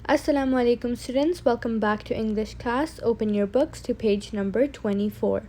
Assalamu alaikum students, welcome back to English class. Open your books to page number 24.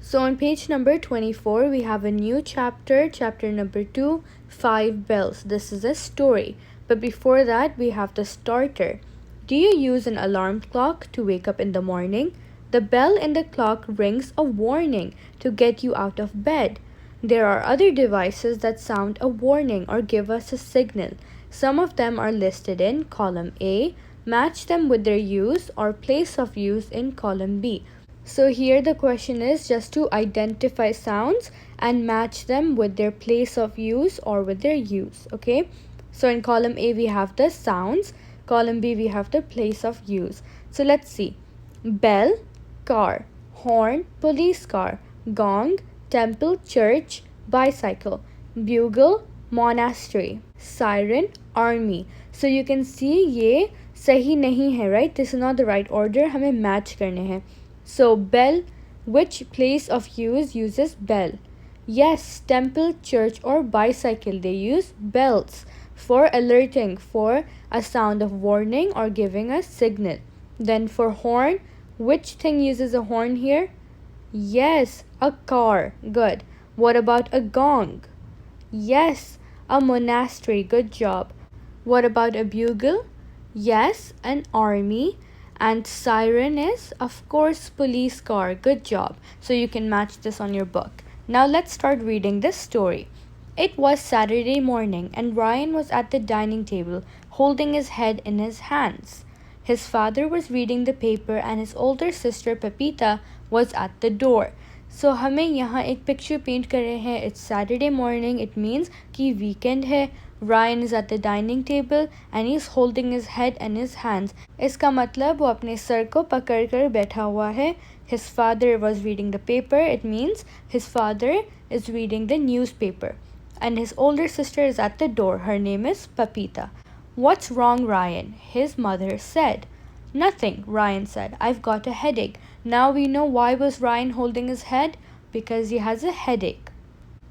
So on page number 24 we have a new chapter, chapter number 2, 5 bells. This is a story. But before that we have the starter. Do you use an alarm clock to wake up in the morning? The bell in the clock rings a warning to get you out of bed. There are other devices that sound a warning or give us a signal. Some of them are listed in column A. Match them with their use or place of use in column B. So here the question is just to identify sounds and match them with their place of use or with their use. Okay. So in column A we have the sounds. Column B we have the place of use. So let's see. Bell, car. Horn, police car. Gong, temple, church, bicycle. Bugle, monastery. Siren, army. So you can see ये सही नहीं है, right? This is not the right order. हमें match करने हैं. So bell, which place of use uses bell? Yes, temple, church or bicycle, they use bells for alerting, for a sound of warning or giving a signal. Then for horn, which thing uses a horn here? Yes, a car. Good. What about a gong? Yes, a monastery. Good job. What about a bugle? Yes, an army. And siren is, of course, police car. Good job. So you can match this on your book. Now let's start reading this story. It was Saturday morning and Ryan was at the dining table holding his head in his hands. His father was reading the paper and his older sister Pepita was at the door. So हमें यहाँ एक picture paint कर रहे हैं. It's Saturday morning. It means कि weekend है. Ryan is at the dining table and he's holding his head and his hands. इसका मतलब वो अपने सर को पकड़ कर बैठा हुआ है. His father was reading the paper. It means his father is reading the newspaper. And his older sister is at the door. Her name is Pepita. What's wrong, Ryan? His mother said. Nothing, Ryan said. I've got a headache. Now we know why was Ryan holding his head? Because he has a headache.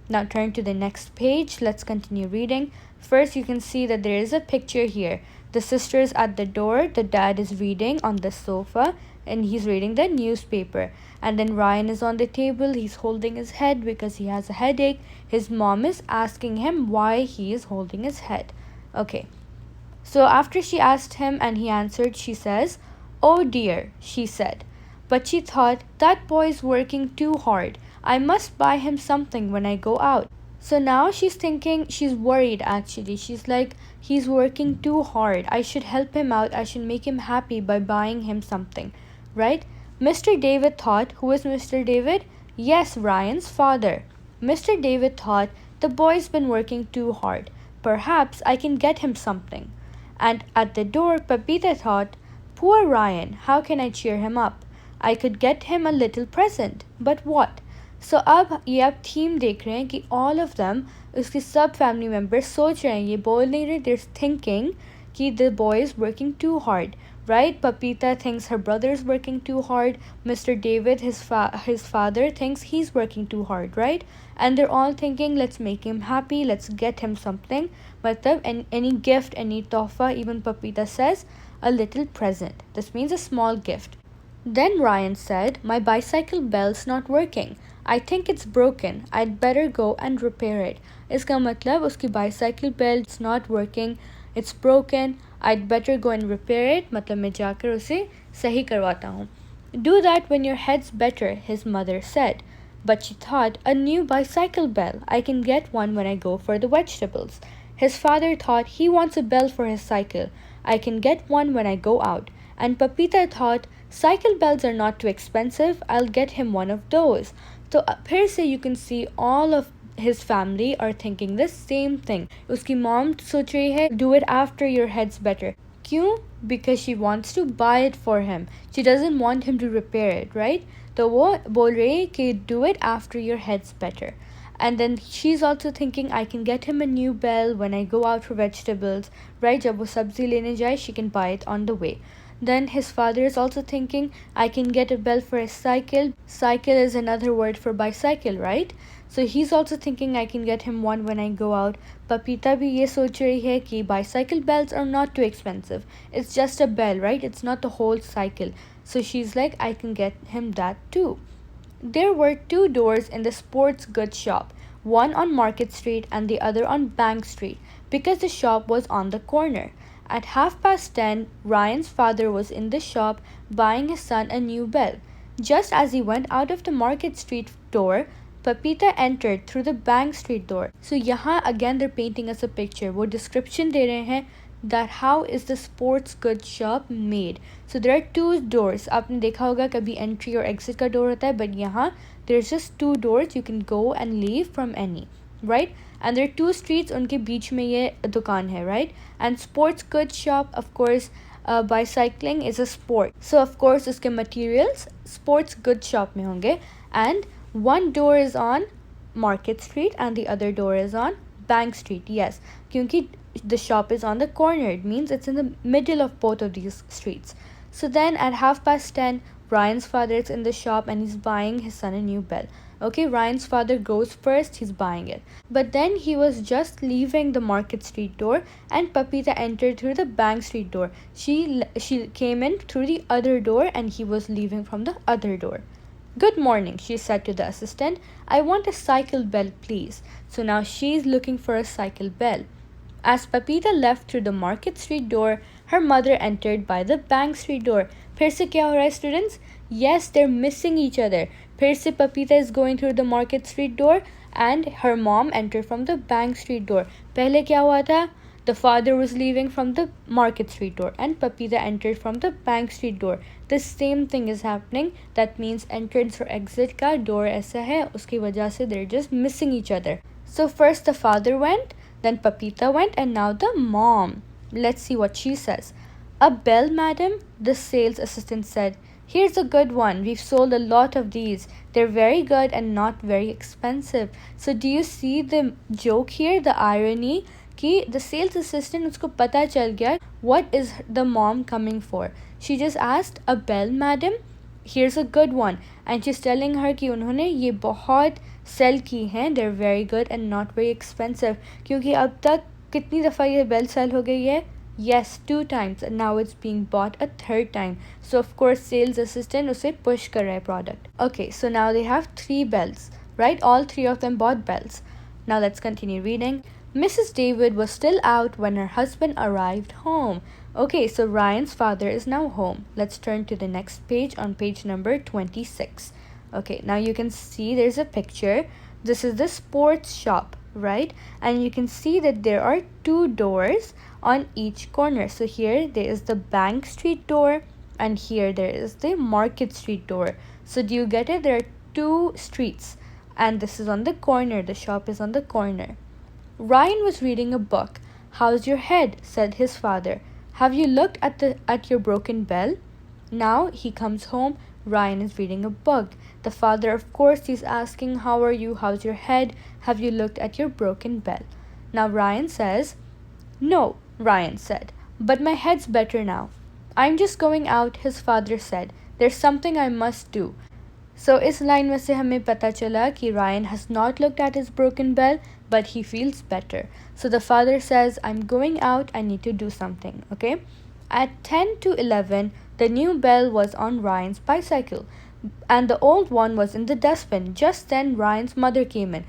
Now turn to the next page. Let's continue reading. First you can see that there is a picture here. The sister is at the door. The dad is reading on the sofa and he's reading the newspaper. And then Ryan is on the table. He's holding his head because he has a headache. His mom is asking him why he is holding his head. Okay. So after she asked him and he answered, she says, "Oh dear," she said. But she thought, that boy is working too hard. I must buy him something when I go out. So now she's thinking, she's worried actually. She's like, he's working too hard. I should help him out. I should make him happy by buying him something. Right? Mr. David thought, who is Mr. David? Yes, Ryan's father. Mr. David thought, the boy's been working too hard. Perhaps I can get him something. And at the door, Pepita thought, poor Ryan, how can I cheer him up? I could get him a little present. But what? So अब ये आप theme देख रहे हैं कि all of them, उसके सब family members सोच रहे हैं, ये बोल नहीं रहे, they're thinking कि the boy is working too hard. Right? Pepita thinks her brother is working too hard. Mr. David, his father, thinks he's working too hard, right? And they're all thinking, let's make him happy, let's get him something. Matlab, any gift, any tofa, even Pepita says, a little present. This means a small gift. Then Ryan said, my bicycle bell's not working. I think it's broken. I'd better go and repair it. इसका मतलब उसकी bicycle bell is not working. It's broken. I'd better go and repair it. मतलब मैं जाकर उसे सही करवाता हूँ. Do that when your head's better, his mother said. But she thought, a new bicycle bell. I can get one when I go for the vegetables. His father thought, he wants a bell for his cycle. I can get one when I go out. And Pepita thought, cycle bells are not too expensive. I'll get him one of those. So here से you can see all of his family are thinking the same thing. उसकी mom सोच रही है, do it after your head's better. क्यों? Because she wants to buy it for him. She doesn't want him to repair it, right? तो वो बोल रही है कि do it after your head's better. And then she's also thinking I can get him a new bell when I go out for vegetables, right? Jab wo sabzi lene jaye, she can buy it on the way. Then his father is also thinking I can get a bell for a cycle. Cycle is another word for bicycle, right? So he's also thinking I can get him one when I go out. Papita bhi ye soch rahi hai ki bicycle bells are not too expensive. It's just a bell, right? It's not the whole cycle. So she's like, I can get him that too. There were two doors in the sports goods shop, one on Market Street and the other on Bank Street, because the shop was on the corner. At 10:30, Ryan's father was in the shop buying his son a new bell. Just as he went out of the Market Street door, Papita entered through the Bank Street door. So यहाँ again they're painting us a picture. वो description दे रहे हैं that how is the sports goods shop made. So there are two doors. आपने देखा होगा कभी entry और exit का door होता है, but यहाँ there's just two doors. You can go and leave from any, right? And there are two streets, उनके बीच में ये दुकान है, right? And sports goods shop, of course, bicycling is a sport. So of course उसके materials sports goods shop में होंगे. And one door is on Market Street and the other door is on Bank Street. Yes, क्योंकि the shop is on the corner. It means it's in the middle of both of these streets. So then at 10:30, Ryan's father is in the shop and he's buying his son a new bell. Okay, Ryan's father goes first, he's buying it. But then he was just leaving the Market Street door and Papita entered through the Bank Street door. She came in through the other door and he was leaving from the other door. Good morning, she said to the assistant. I want a cycle bell, please. So now she's looking for a cycle bell. As Papita left through the Market Street door, her mother entered by the Bank Street door. फिर से क्या हो रहा है students? Yes, they're missing each other. फिर से Papita is going through the Market Street door and her mom entered from the Bank Street door. पहले क्या हुआ था? The father was leaving from the Market Street door and Papita entered from the Bank Street door. The same thing is happening. That means entrance or exit का door ऐसा है, उसकी वजह से they're just missing each other. So first the father went, then Papita went, and now the mom. Let's see what she says. A bell, madam? The sales assistant said. Here's a good one. We've sold a lot of these. They're very good and not very expensive. So do you see the joke here, the irony? कि the sales assistant उसको पता चल गया what is the mom coming for. She just asked, a bell, madam? Here's a good one. And she's telling her कि उन्होंने ये बहुत cell की हैं. They're very good and not very expensive. क्योंकि अब तक कितनी दफ़ा ये बेल सेल हो गई है? Yes, 2 times, and now it's being bought a 3rd time. So of course sales assistant उसे push कर रहा है product. Okay, so now they have 3 bells, right? All 3 of them bought bells. Now let's continue reading. Mrs. David was still out when her husband arrived home. Okay, so Ryan's father is now home. Let's turn to the next page on page number 26. Okay, now you can see there's a picture. This is the sports shop, right? And you can see that there are 2 doors on each corner. So here there is the Bank Street door and here there is the Market Street door. So do you get it? There are 2 streets and this is on the corner. The shop is on the corner. Ryan was reading a book. How's your head? Said his father. Have you looked at your broken bell? Now he comes home. Ryan is reading a book. The father, of course, is asking, how are you? How's your head? Have you looked at your broken bell? Now Ryan says, no, Ryan said, but my head's better now. I'm just going out, his father said. There's something I must do. So इस line में से हमें पता चला कि Ryan has not looked at his broken bell, but he feels better. So the father says, I'm going out, I need to do something, okay? At 10 to 11, the new bell was on Ryan's bicycle, and the old one was in the dustbin. Just then, Ryan's mother came in.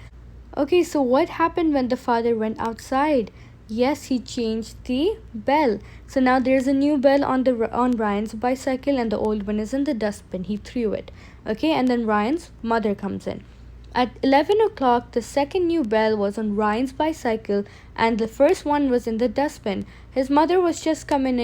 Okay, so what happened when the father went outside? Yes, he changed the bell. So now there's a new bell on Ryan's bicycle and the old one is in the dustbin. He threw it. Okay, and then Ryan's mother comes in. At 11 o'clock, the second new bell was on Ryan's bicycle and the first one was in the dustbin. His mother was just coming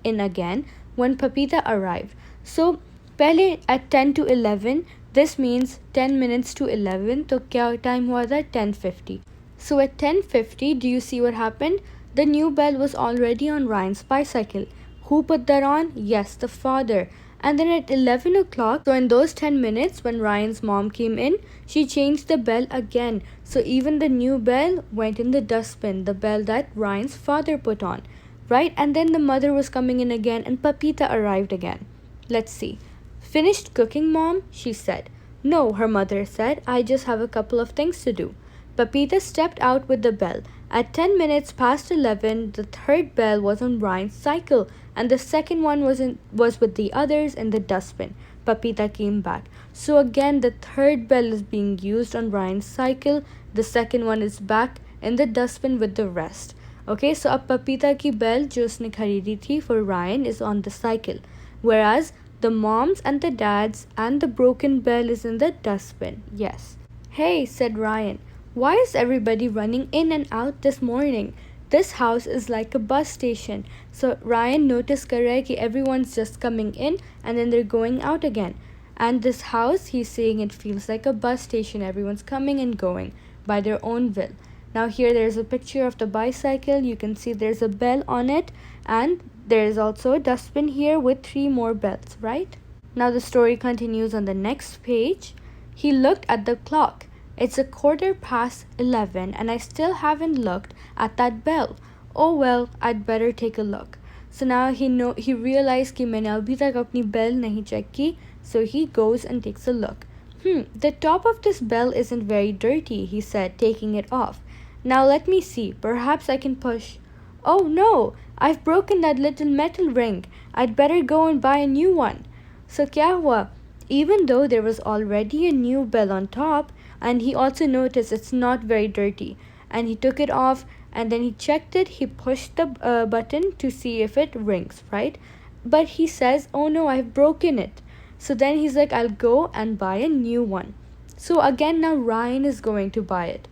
in again when Papita arrived. So, पहले at 10 to 11, this means 10 minutes to 11. तो क्या time हुआ था? 10:50. So at 10:50, do you see what happened? The new bell was already on Ryan's bicycle. Who put that on? Yes, the father. And then at 11 o'clock, so in those 10 minutes when Ryan's mom came in, she changed the bell again. So even the new bell went in the dustbin, the bell that Ryan's father put on, right? And then the mother was coming in again and Papita arrived again. Let's see. Finished cooking, Mom? She said. No, her mother said. I just have a couple of things to do. Papita stepped out with the bell. At 10 minutes past 11, the third bell was on Ryan's cycle and the second one was with the others in the dustbin. Papita came back. So again, the third bell is being used on Ryan's cycle. The second one is back in the dustbin with the rest. Okay, so अब Papita की bell जो उसने खरीदी थी for Ryan is on the cycle, whereas the mom's and the dad's and the broken bell is in the dustbin. Yes. Hey, said Ryan. Why is everybody running in and out this morning? This house is like a bus station. So Ryan noticed that everyone's just coming in and then they're going out again. And this house, he's saying it feels like a bus station. Everyone's coming and going by their own will. Now here there's a picture of the bicycle. You can see there's a bell on it and there's also a dustbin here with 3 more bells, right? Now the story continues on the next page. He looked at the clock. It's 11:15 and I still haven't looked at that bell. Oh well, I'd better take a look. So now he realized कि मैंने अभी तक अपनी bell नहीं check की, so he goes and takes a look. The top of this bell isn't very dirty, he said, taking it off. Now let me see, perhaps I can push. Oh no, I've broken that little metal ring. I'd better go and buy a new one. So क्या हुआ? Even though there was already a new bell on top, and he also noticed it's not very dirty, and he took it off and then he checked it. He pushed the button to see if it rings, right? But he says, oh no, I've broken it. So then he's like, I'll go and buy a new one. So again, now Ryan is going to buy it.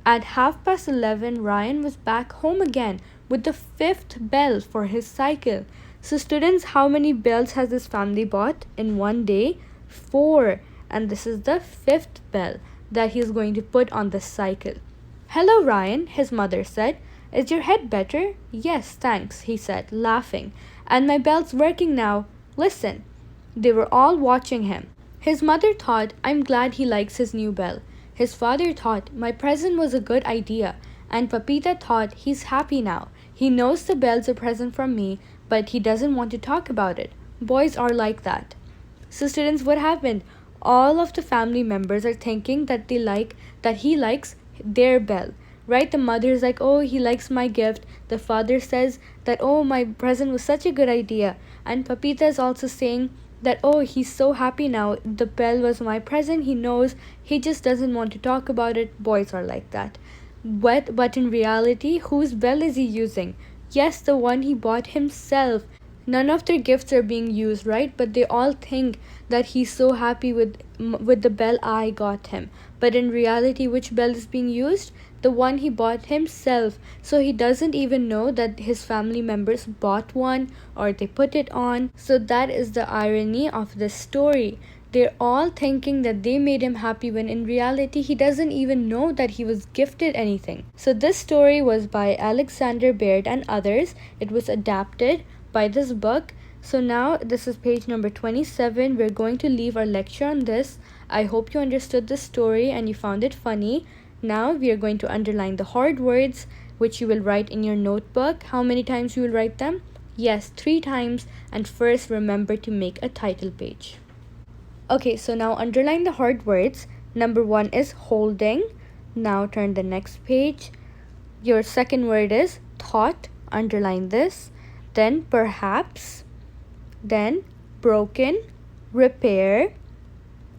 At 11:30, Ryan was back home again with the 5th bell for his cycle. So students, how many bells has this family bought in one day? 4. And this is the 5th bell that he's going to put on the cycle. Hello, Ryan, his mother said. Is your head better? Yes, thanks, he said, laughing. And my bell's working now. Listen. They were all watching him. His mother thought, I'm glad he likes his new bell. His father thought, my present was a good idea. And Papita thought, he's happy now. He knows the bell's a present from me, but he doesn't want to talk about it. Boys are like that. So students, what happened? All of the family members are thinking that he likes their bell, right? The mother is like, oh, he likes my gift. The father says that, oh, my present was such a good idea. And Papita is also saying that, oh, he's so happy now. The bell was my present. He knows. He just doesn't want to talk about it. Boys are like that. But in reality, whose bell is he using? Yes, the one he bought himself. None of their gifts are being used, right? But they all think that he's so happy with the bell I got him. But in reality, which bell is being used? The one he bought himself. So he doesn't even know that his family members bought one or they put it on. So that is the irony of this story. They're all thinking that they made him happy when in reality he doesn't even know that he was gifted anything. So this story was by Alexander Baird and others. It was adapted by this book. So now this is page number 27. We're going to leave our lecture on this. I hope you understood the story and you found it funny. Now we are going to underline the hard words which you will write in your notebook. How many times you will write them? Yes, 3 times. And first remember to make a title page. Okay, so now underline the hard words. Number 1 is holding. Now turn the next page. Your second word is thought. Underline this. Then perhaps. Then broken, repair,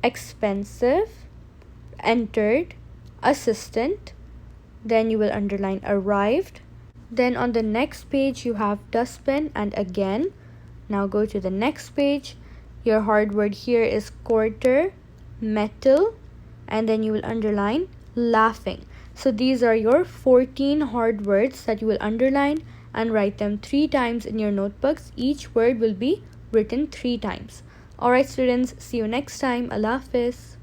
expensive, entered, assistant. Then you will underline arrived. Then on the next page you have dustbin and again. Now go to the next page. Your hard word here is quarter, metal, and then you will underline laughing. So these are your 14 hard words that you will underline and write them 3 times in your notebooks. Each word will be written 3 times. Alright students, see you next time. Allah Hafiz.